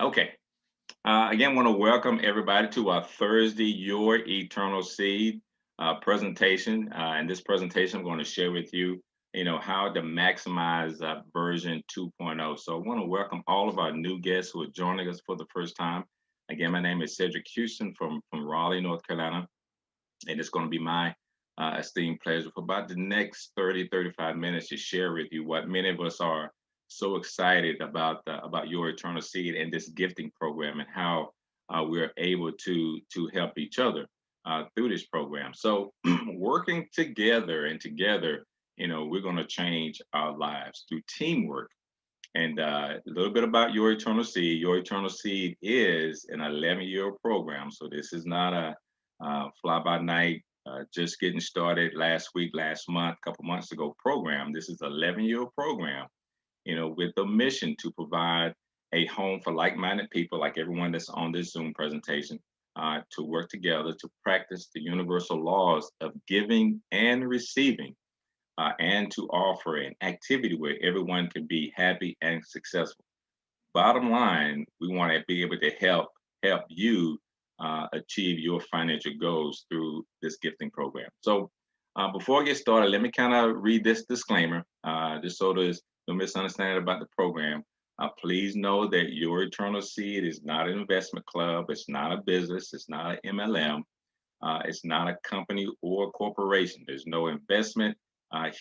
Okay. Again, want to welcome everybody to our Thursday Your Eternal Seed presentation. In this presentation, I'm going to share with you, how to maximize version 2.0. So I want to welcome all of our new guests who are joining us for the first time. Again, my name is Cedric Houston from Raleigh, North Carolina, and it's going to be my esteemed pleasure for about the next 35 minutes to share with you what many of us are so excited about Your Eternal Seed and this gifting program and how we're able to help each other through this program. So working together and together, we're going to change our lives through teamwork. And a little bit about Your Eternal Seed. Your Eternal Seed is an 11-year program. So this is not a fly by night, just getting started last week, last month, a couple months ago program. This is an 11-year program, with the mission to provide a home for like-minded people, like everyone that's on this Zoom presentation, to work together to practice the universal laws of giving and receiving, and to offer an activity where everyone can be happy and successful. Bottom line, we want to be able to help you achieve your financial goals through this gifting program. So before I get started, let me kind of read this disclaimer, just so there's no misunderstanding about the program. Please know that Your Eternal Seed is not an investment club. It's not a business. It's not an MLM. It's not a company or a corporation. There's no investment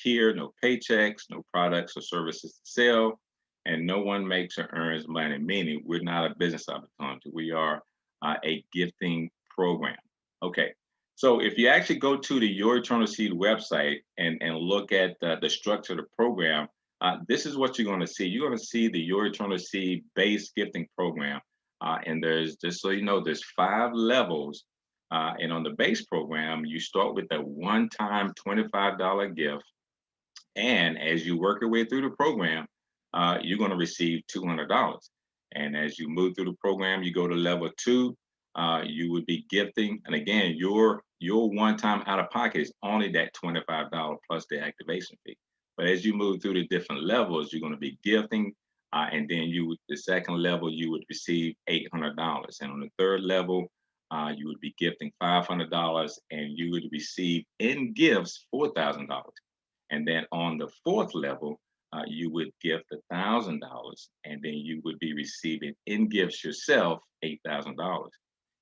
here, no paychecks, no products or services to sell, and no one makes or earns money. Meaning, we're not a business opportunity. We are a gifting program. Okay. So if you actually go to the Your Eternal Seed website and look at the structure of the program, this is what you're going to see. You're going to see the Your Eternal Seed base gifting program. And there's, just so you know, there's 5 levels, and on the base program, you start with a one-time $25 gift. And as you work your way through the program, you're going to receive $200. And as you move through the program, you go to level 2, you would be gifting. And again, your one-time out-of-pocket is only that $25 plus the activation fee. But as you move through the different levels, you're going to be gifting. And then the second level, you would receive $800. And on the third level, you would be gifting $500, and you would receive in gifts $4,000. And then on the fourth level, you would gift $1,000, and then you would be receiving in gifts yourself $8,000.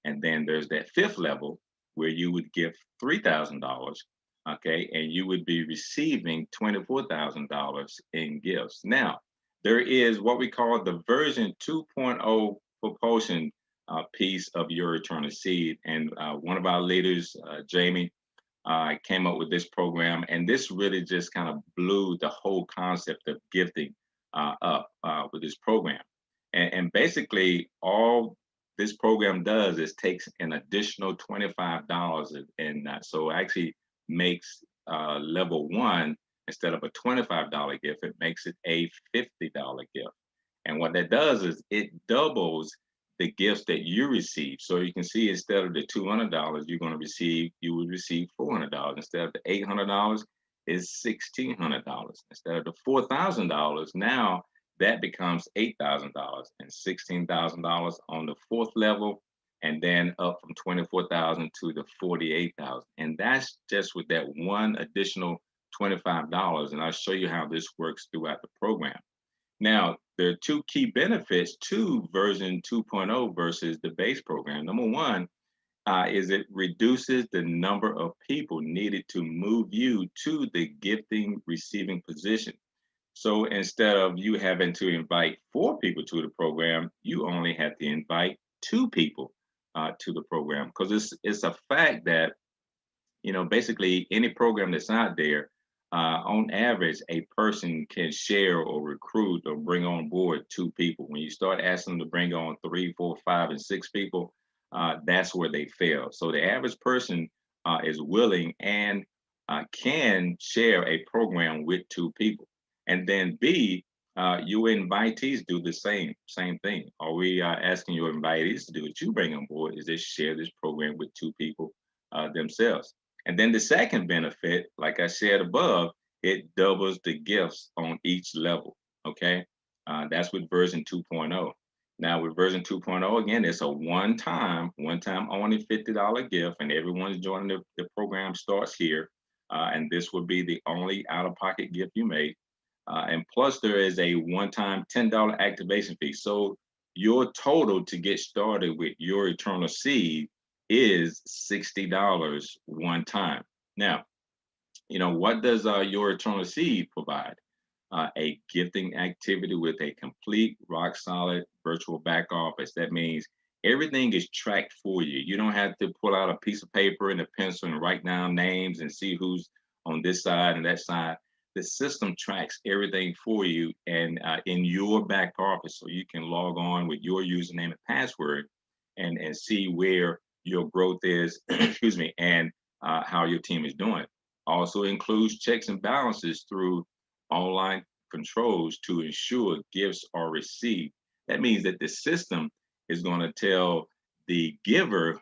And then there's that fifth level where you would give $3,000, okay, and you would be receiving $24,000 in gifts. Now, there is what we call the version 2.0 propulsion piece of Your Eternal Seed. And one of our leaders, Jamie, came up with this program. And this really just kind of blew the whole concept of gifting up with this program. And basically, all this program does is takes an additional $25. And so actually makes level 1, instead of a $25 gift, it makes it a $50 gift. And what that does is it doubles the gifts that you receive. So you can see, instead of the $200 you would receive $400. Instead of the $800, is $1,600. Instead of the $4,000, now that becomes $8,000 and $16,000 on the fourth level, and then up from 24,000 to the 48,000. And that's just with that one additional $25. And I'll show you how this works throughout the program. Now, there are 2 key benefits to version 2.0 versus the base program. Number one is it reduces the number of people needed to move you to the gifting receiving position. So instead of you having to invite 4 people to the program, you only have to invite 2 people to the program, because it's a fact that, basically any program that's out there, on average, a person can share or recruit or bring on board 2 people. When you start asking them to bring on 3, 4, 5, and 6 people, that's where they fail. So the average person is willing and can share a program with 2 people. And then B, your invitees do the same thing. All we are asking your invitees to do, that you bring on board, is just share this program with 2 people themselves. And then the second benefit, like I said above, it doubles the gifts on each level. Okay, that's with version 2.0. Now with version 2.0, again, it's a one-time only $50 gift, and everyone's joining the program starts here. And this will be the only out-of-pocket gift you make. And plus, there is a one-time $10 activation fee. So your total to get started with your Eternal Seed is $60 one time. Now, what does your Eternal Seed provide? A gifting activity with a complete rock solid virtual back office. That means everything is tracked for you. You don't have to pull out a piece of paper and a pencil and write down names and see who's on this side and that side. The system tracks everything for you and in your back office, so you can log on with your username and password and see where your growth is, excuse me, and how your team is doing. Also includes checks and balances through online controls to ensure gifts are received. That means that the system is going to tell the giver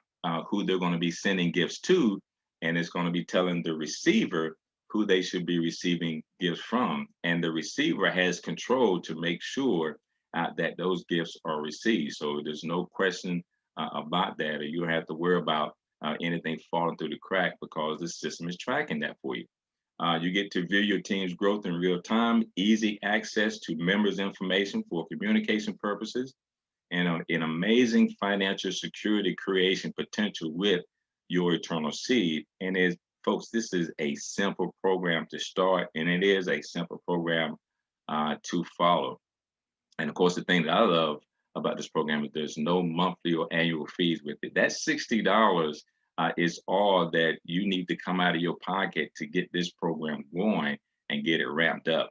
who they're going to be sending gifts to, and it's going to be telling the receiver who they should be receiving gifts from. And the receiver has control to make sure that those gifts are received. So there's no question about that, or you don't have to worry about anything falling through the crack because the system is tracking that for you. You get to view your team's growth in real time, easy access to members' information for communication purposes, and an amazing financial security creation potential with your Eternal Seed. And is folks, this is a simple program to start, and it is a simple program to follow. And of course, the thing that I love about this program is there's no monthly or annual fees with it. That $60 is all that you need to come out of your pocket to get this program going and get it ramped up.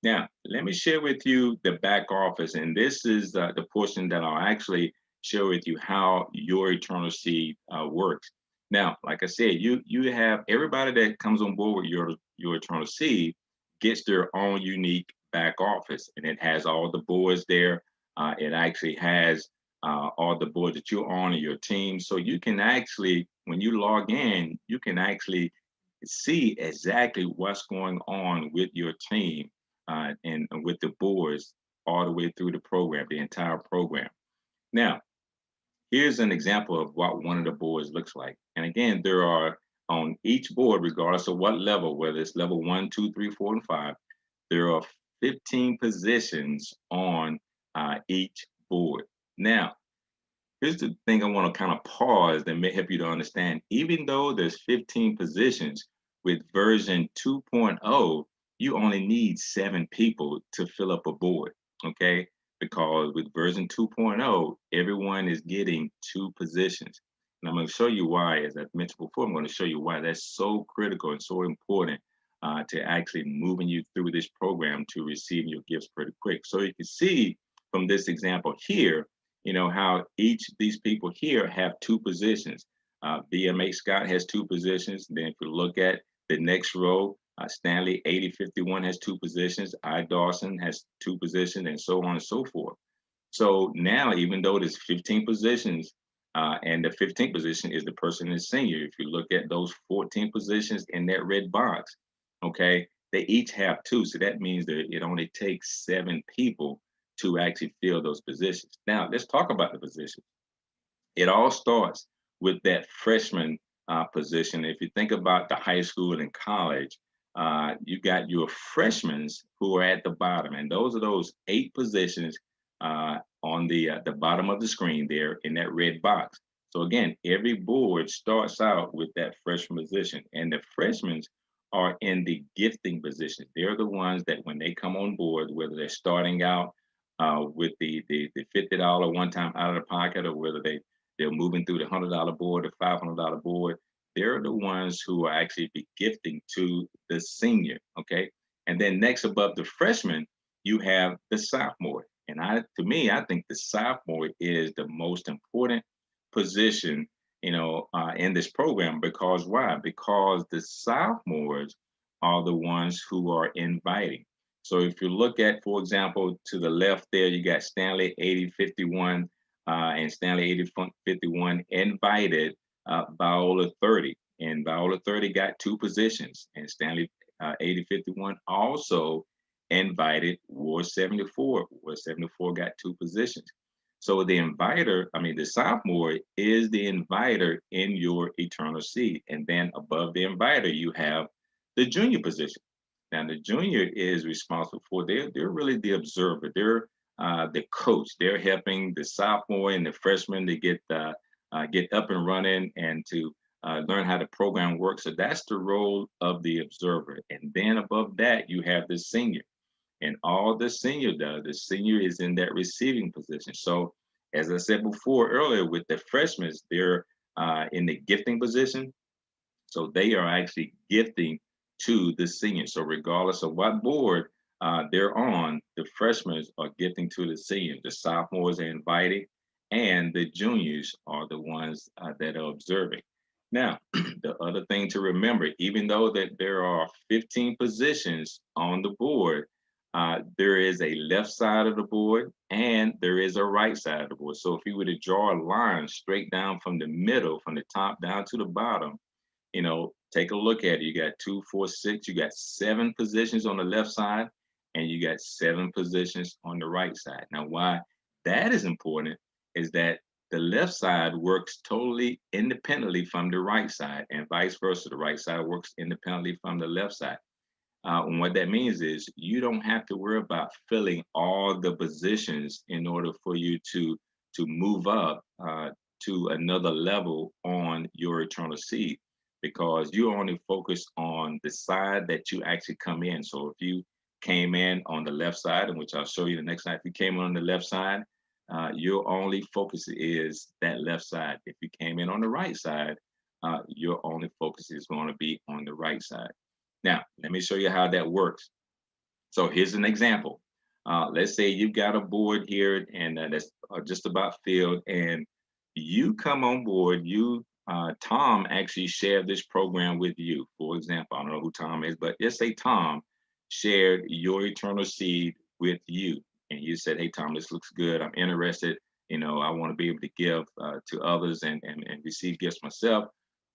Now, let me share with you the back office, and this is the portion that I'll actually share with you how your Eternal Seed works. Now, like I said, you have everybody that comes on board with your Eternal Seed gets their own unique back office, and it has all the boards there. It actually has all the boards that you're on in your team, so you can actually, when you log in, you can actually see exactly what's going on with your team and with the boards all the way through the program, the entire program. Now, here's an example of what one of the boards looks like. And again, there are on each board, regardless of what level, whether it's level 1, 2, 3, 4, and 5, there are 15 positions on each board. Now, here's the thing I want to kind of pause that may help you to understand. Even though there's 15 positions with version 2.0, you only need 7 people to fill up a board, okay? Because with version 2.0, everyone is getting 2 positions. And I'm going to show you why, as I've mentioned before, I'm going to show you why that's so critical and so important to actually moving you through this program to receive your gifts pretty quick. So you can see from this example here, how each of these people here have 2 positions. BMH Scott has 2 positions. Then if you look at the next row, Stanley 8051 has 2 positions. I Dawson has 2 positions, and so on and so forth. So now, even though there's 15 positions, and the 15th position is the person in senior, if you look at those 14 positions in that red box, okay, they each have 2. So that means that it only takes 7 people to actually fill those positions. Now, let's talk about the positions. It all starts with that freshman position. If you think about the high school and college, you got your freshmen who are at the bottom, and those are those 8 positions on the bottom of the screen there in that red box. So again, every board starts out with that freshman position, and the freshmen are in the gifting position. They're the ones that when they come on board, whether they're starting out with the $50 one time out of the pocket, or whether they're moving through the $100 board or $500 board, they're the ones who are actually be gifting to the senior. Okay, and then next above the freshman, you have the sophomore. And to me, I think the sophomore is the most important position, in this program. Because why? Because the sophomores are the ones who are inviting. So if you look at, for example, to the left there, you got Stanley 8051 and Stanley 8051 invited Viola 30. And Viola 30 got 2 positions. And Stanley 8051 also invited War 74. War 74 got 2 positions. So the inviter, I mean, the sophomore is the inviter in your eternal seed. And then above the inviter, you have the junior position. Now, the junior is responsible for, they're really the observer. They're the coach. They're helping the sophomore and the freshman to get up and running and to learn how the program works. So that's the role of the observer. And then above that, you have the senior. And all the senior does, the senior is in that receiving position. So, as I said before earlier, with the freshmen, they're in the gifting position. So they are actually gifting to the seniors. So regardless of what board they're on, the freshmen are gifting to the seniors. The sophomores are invited, and the juniors are the ones that are observing. Now, the other thing to remember, even though that there are 15 positions on the board, there is a left side of the board and there is a right side of the board. So if you were to draw a line straight down from the middle, from the top down to the bottom, take a look at it. You got 2, 4, 6. You got 7 positions on the left side, and you got 7 positions on the right side. Now, why that is important is that the left side works totally independently from the right side, and vice versa. The right side works independently from the left side. And what that means is you don't have to worry about filling all the positions in order for you to move up to another level on your eternal seed, because you're only focused on the side that you actually come in. So if you came in on the left side, and which I'll show you the next slide, if you came on the left side, your only focus is that left side. If you came in on the right side, your only focus is going to be on the right side. Now, let me show you how that works. So here's an example. Let's say you've got a board here and that's just about filled, and you come on board. Tom actually shared this program with you. For example, I don't know who Tom is, but let's say Tom shared your eternal seed with you. And you said, hey, Tom, this looks good. I'm interested. I want to be able to give to others and receive gifts myself.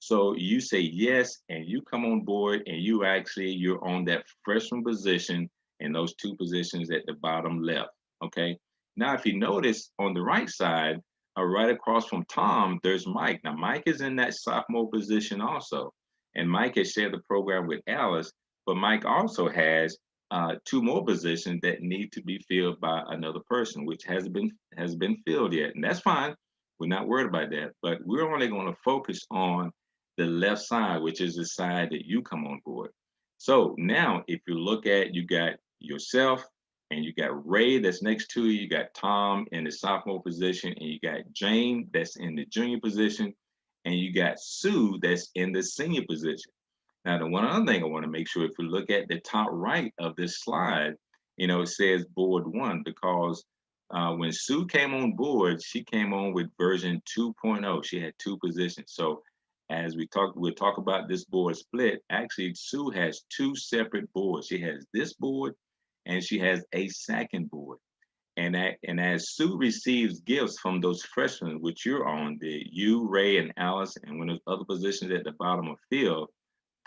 So you say yes, and you come on board, and you're on that freshman position in those 2 positions at the bottom left. Okay. Now, if you notice on the right side, right across from Tom, there's Mike. Now, Mike is in that sophomore position also, and Mike has shared the program with Alice. But Mike also has 2 more positions that need to be filled by another person, which has been filled yet, and that's fine. We're not worried about that, but we're only going to focus on the left side, which is the side that you come on board. So now, if you look at, you got yourself, and you got Ray that's next to you, you got Tom in the sophomore position, and you got Jane that's in the junior position, and you got Sue that's in the senior position. Now, the one other thing I want to make sure, if you look at the top right of this slide, it says board 1, because when Sue came on board, she came on with version 2.0. She had 2 positions. So as we'll talk about this board split. Actually, Sue has 2 separate boards. She has this board and she has a second board. And as Sue receives gifts from those freshmen, which you're on, Ray, and Alice, and when those other positions at the bottom are filled,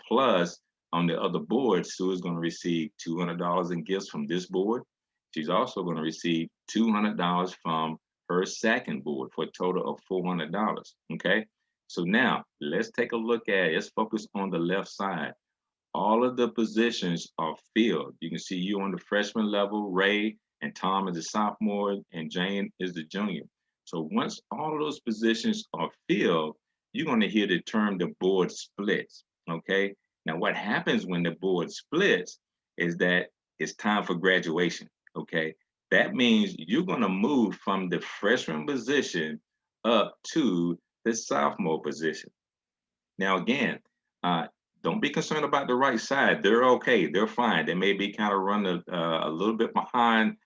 plus on the other board, Sue is going to receive $200 in gifts from this board. She's also going to receive $200 from her second board for a total of $400. Okay. So now let's take a look let's focus on the left side. All of the positions are filled. You can see you on the freshman level, Ray and Tom is the sophomore, and Jane is the junior. So once all of those positions are filled, you're going to hear the term the board splits. Okay. Now, what happens when the board splits is that it's time for graduation. Okay. That means you're going to move from the freshman position up to the sophomore position. Now, again, uh, don't be concerned about the right side. They're okay. They're fine. They may be kind of running a little bit behind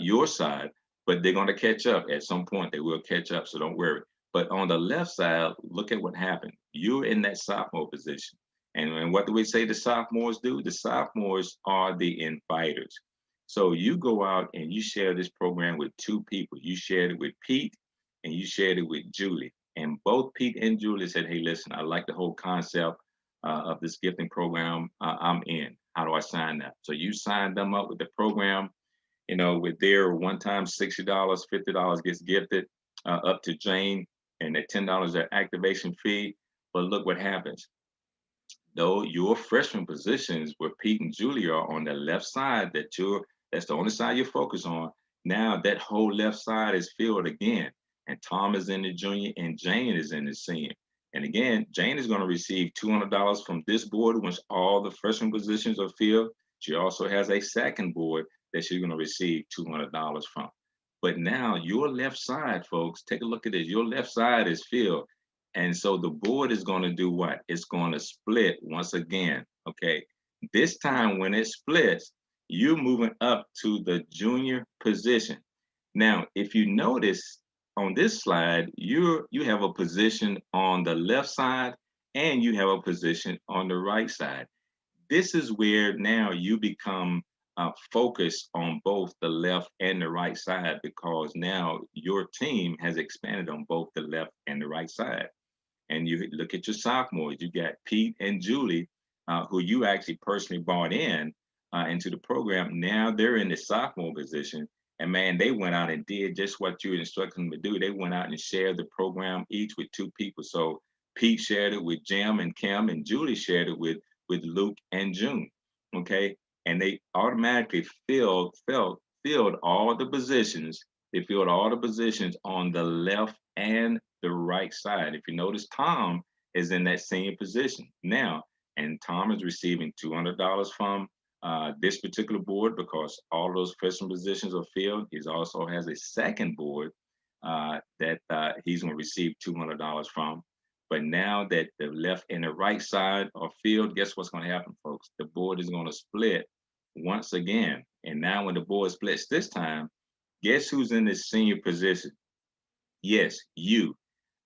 your side, but they're going to catch up at some point. They will catch up, so don't worry. But on the left side, look at what happened. You're in that sophomore position. And what do we say the sophomores do? The sophomores are the inviters. So you go out and you share this program with 2 people. You shared it with Pete and you shared it with Julie. And both Pete and Julie said, hey, listen, I like the whole concept of this gifting program. I'm in. How do I sign up? So you signed them up with the program. with their one-time $60, $50 gets gifted up to Jane, and at $10 their activation fee. But look what happens. Though your freshman positions where Pete and Julie are on the left side, that's the only side you focus on. Now that whole left side is filled again. And Tom is in the junior and Jane is in the senior. And again, Jane is going to receive $200 from this board once all the freshman positions are filled. She also has a second board that she's going to receive $200 from. But now your left side, folks, take a look at this. Your left side is filled. And so the board is going to do what? It's going to split once again. Okay. This time when it splits, you're moving up to the junior position. Now, if you notice on this slide, you have a position on the left side and you have a position on the right side. This is where now you become focused on both the left and the right side because now your team has expanded on both the left and the right side. And you look at your sophomores, you got Pete and Julie, who you actually personally brought in into the program. Now they're in the sophomore position. And man, they went out and did just what you instructed them to do. They went out and shared the program each with two people. So Pete shared it with Jim and Kim, and Julie shared it with Luke and June. Okay. And they automatically filled all the positions. They filled all the positions on the left and the right side. If you notice, Tom is in that same position now, and Tom is receiving $200 from this particular board because all those freshman positions are filled. He also has a second board that he's going to receive $200 from. But now that the left and the right side are filled, guess what's going to happen, folks? The board is going to split once again. And now when the board splits this time, guess who's in the senior position? Yes, you.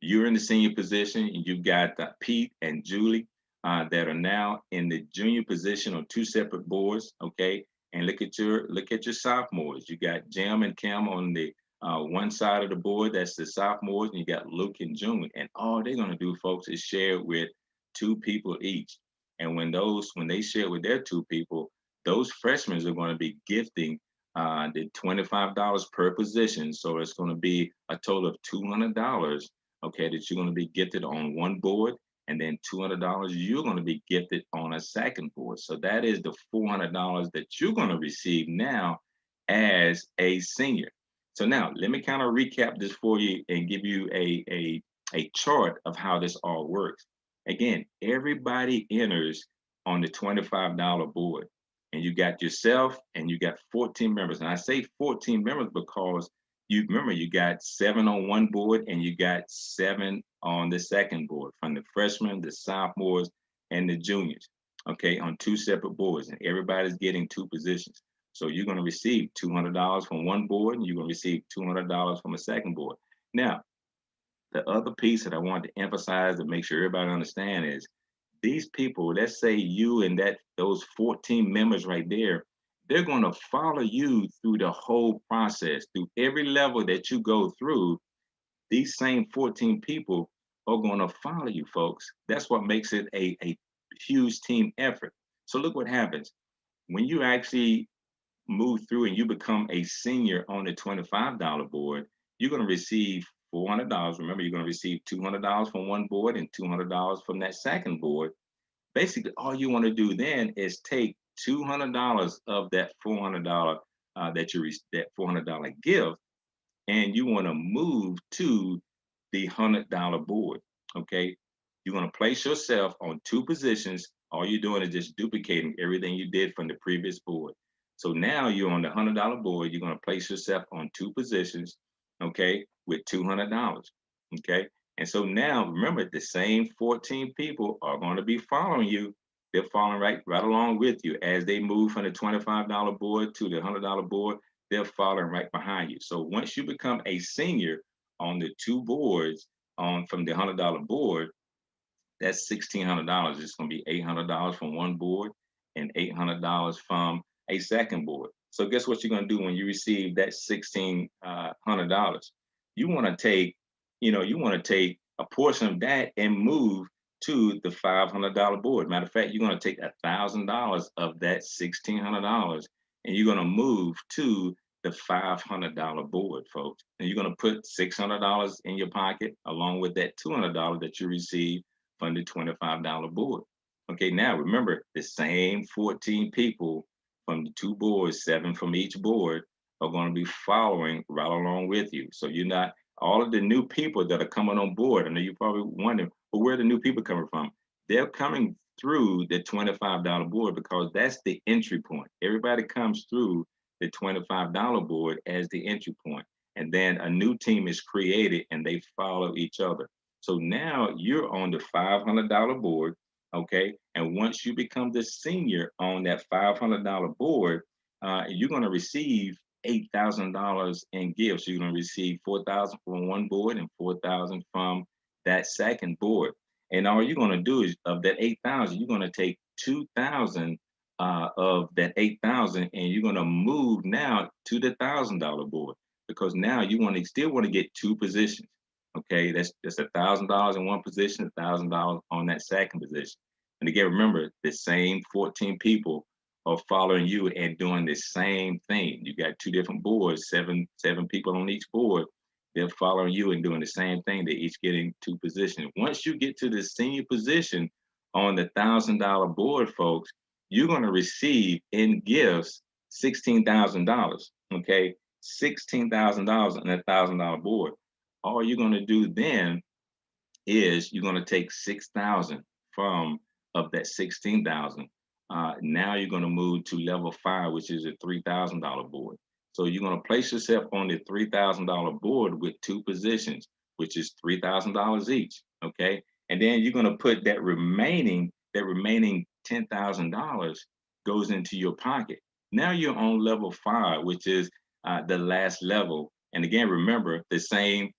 You're in the senior position, and you've got Pete and Julie that are now in the junior position on two separate boards. Okay, and look at your sophomores. You got Jim and Kim on the one side of the board. That's the sophomores, and you got Luke and June. And all they're gonna do, folks, is share with two people each. And when they share with their two people, those freshmen are going to be gifting the $25 per position. So it's going to be a total of $200, okay, that you're going to be gifted on one board, and then $200 you're going to be gifted on a second board. So that is the $400 that you're going to receive now as a senior. So now let me kind of recap this for you and give you a chart of how this all works. Again, everybody enters on the $25 board, and you got yourself and you got 14 members. And I say 14 members because you remember you got 7 on one board and you got 7 on the second board, from the freshmen, the sophomores, and the juniors, okay, on two separate boards, and everybody's getting two positions. So you're going to receive $200 from one board and you're going to receive $200 from a second board. Now, the other piece that I want to emphasize to make sure everybody understand is these people, let's say you and those 14 members right there, they're going to follow you through the whole process, through every level that you go through. These same 14 people are going to follow you, folks. That's what makes it a huge team effort. So look what happens when you actually move through and you become a senior on the $25 board. You're going to receive $400. Remember, you're going to receive $200 from one board and $200 from that second board. Basically, all you want to do then is take $200 of that $400 that $400 gift, and you want to move to the $100 board. Okay, you're going to place yourself on two positions. All you're doing is just duplicating everything you did from the previous board. So now you're on the $100 board. You're going to place yourself on two positions, okay, with $200. Okay, and so now remember, the same 14 people are going to be following you. They're following right along with you as they move from the $25 board to the $100 board. They're following right behind you. So once you become a senior on the two boards on from the $100 board, that's $1,600. It's going to be $800 from one board and $800 from a second board. So guess what you're going to do when you receive that $1,600? You want to take, you want to take a portion of that and move to the $500 board. Matter of fact, you're going to take $1,000 of that $1,600 and you're going to move to the $500 board, folks. And you're going to put $600 in your pocket along with that $200 that you receive from the $25 board. Okay, now remember the same 14 people from the two boards, seven from each board, are going to be following right along with you. So you're not all of the new people that are coming on board. I know you're probably wondering, well, where are the new people coming from? They're coming through the $25 board because that's the entry point. Everybody comes through the $25 board as the entry point. And then a new team is created and they follow each other. So now you're on the $500 board, okay? And once you become the senior on that $500 board, you're going to receive $8,000 in gifts. You're going to receive 4,000 from one board and 4,000 from that second board. And all you're going to do is of that 8,000, you're going to take 2,000 of that 8,000 and you're going to move now to the $1,000 board because now you want to still want to get two positions. Okay, that's $1,000 in one position, $1,000 on that second position. And again, remember the same 14 people are following you and doing the same thing. You got two different boards, seven people on each board. They're following you and doing the same thing. They're each getting two positions. Once you get to the senior position on the $1,000 board, folks, you're going to receive in gifts $16,000. Okay, $16,000 on that $1,000 board. All you're going to do then is you're going to take 6,000 from of that 16,000. Now you're going to move to level 5, which is a $3,000 board. So you're going to place yourself on the $3,000 board with two positions, which is $3,000 each. Okay, and then you're going to put that remaining $10,000 goes into your pocket. Now you're on level 5, which is the last level. And again, remember the same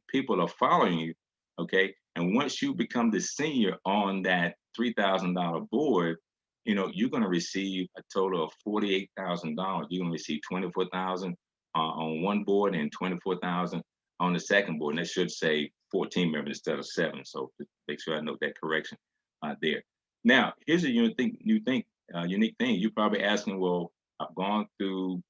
people are following you. Okay, and once you become the senior on that $3,000 board, you're going to receive a total of $48,000. You're going to receive 24,000 on one board and 24,000 on the second board. And that should say 14 members instead of 7. So make sure I note that correction there. Now, here's a unique thing. You're probably asking, well, I've gone through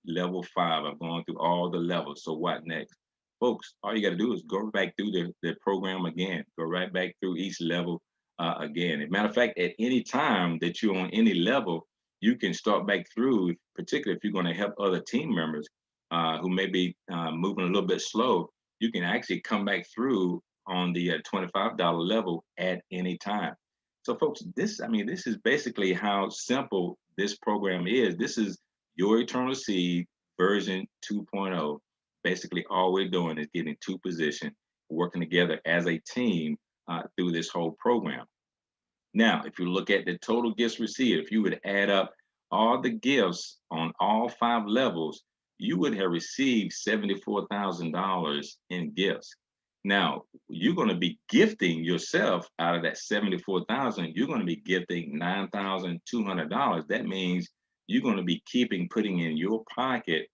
level 5. I've gone through all the levels. So what next? Folks, all you got to do is go back through the program again. Go right back through each level again. As a matter of fact, at any time that you're on any level, you can start back through, particularly if you're going to help other team members who may be moving a little bit slow. You can actually come back through on the $25 level at any time. So, folks, this is basically how simple this program is. This is Your Eternal Seed version 2.0. Basically, all we're doing is getting two positions, working together as a team through this whole program. Now, if you look at the total gifts received, if you would add up all the gifts on all 5 levels, you would have received $74,000 in gifts. Now, you're going to be gifting yourself out of that 74,000. You're going to be gifting $9,200. That means you're going to be putting in your pocket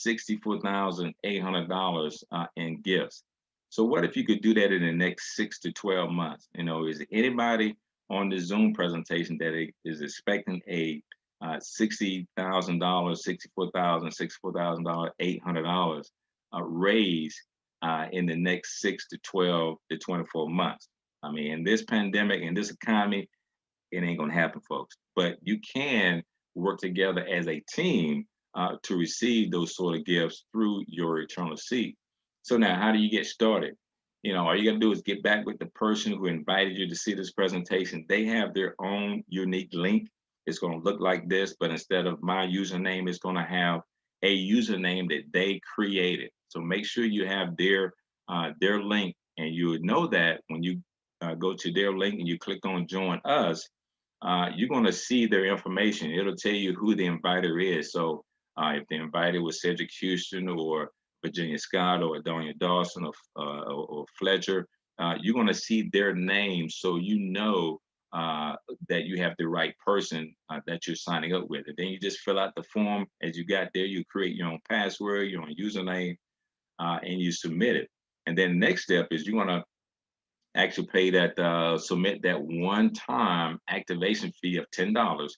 $64,800 in gifts. So what if you could do that in the next 6 to 12 months? Is there anybody on the Zoom presentation that is expecting a $60,000, $64,000, $800 raise in the next 6 to 12 to 24 months? I mean, in this pandemic, in this economy, it ain't gonna happen, folks. But you can work together as a team to receive those sort of gifts through your eternal seed. So now, how do you get started? All you gotta do is get back with the person who invited you to see this presentation. They have their own unique link. It's gonna look like this, but instead of my username, it's gonna have a username that they created. So make sure you have their link, and you would know that when you go to their link and you click on Join Us, you're going to see their information. It'll tell you who the inviter is. So if the inviter was Cedric Houston or Virginia Scott or Adonia Dawson or Fletcher, you're going to see their names so you know that you have the right person that you're signing up with. And then you just fill out the form as you got there. You create your own password, your own username, and you submit it. And then the next step is you're going to actually submit that one-time activation fee of $10.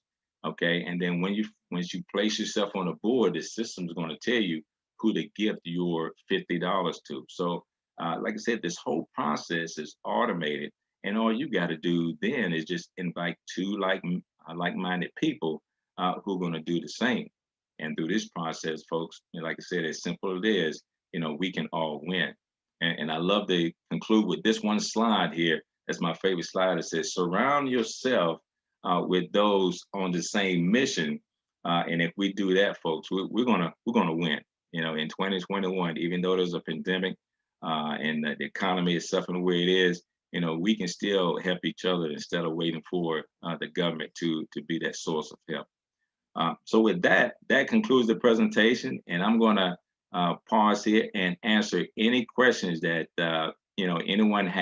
Okay, and then once you place yourself on the board, the system's going to tell you who to gift your $50 to. So, like I said, this whole process is automated, and all you got to do then is just invite two like-minded people who are going to do the same. And through this process, folks, like I said, as simple as it is, we can all win. And I love to conclude with this one slide here. That's my favorite slide. It says, "Surround yourself with those on the same mission." And if we do that, folks, we're gonna win. In 2021, even though there's a pandemic and the economy is suffering where it is, we can still help each other instead of waiting for the government to be that source of help. So with that, that concludes the presentation, and I'm gonna pause here and answer any questions that anyone has.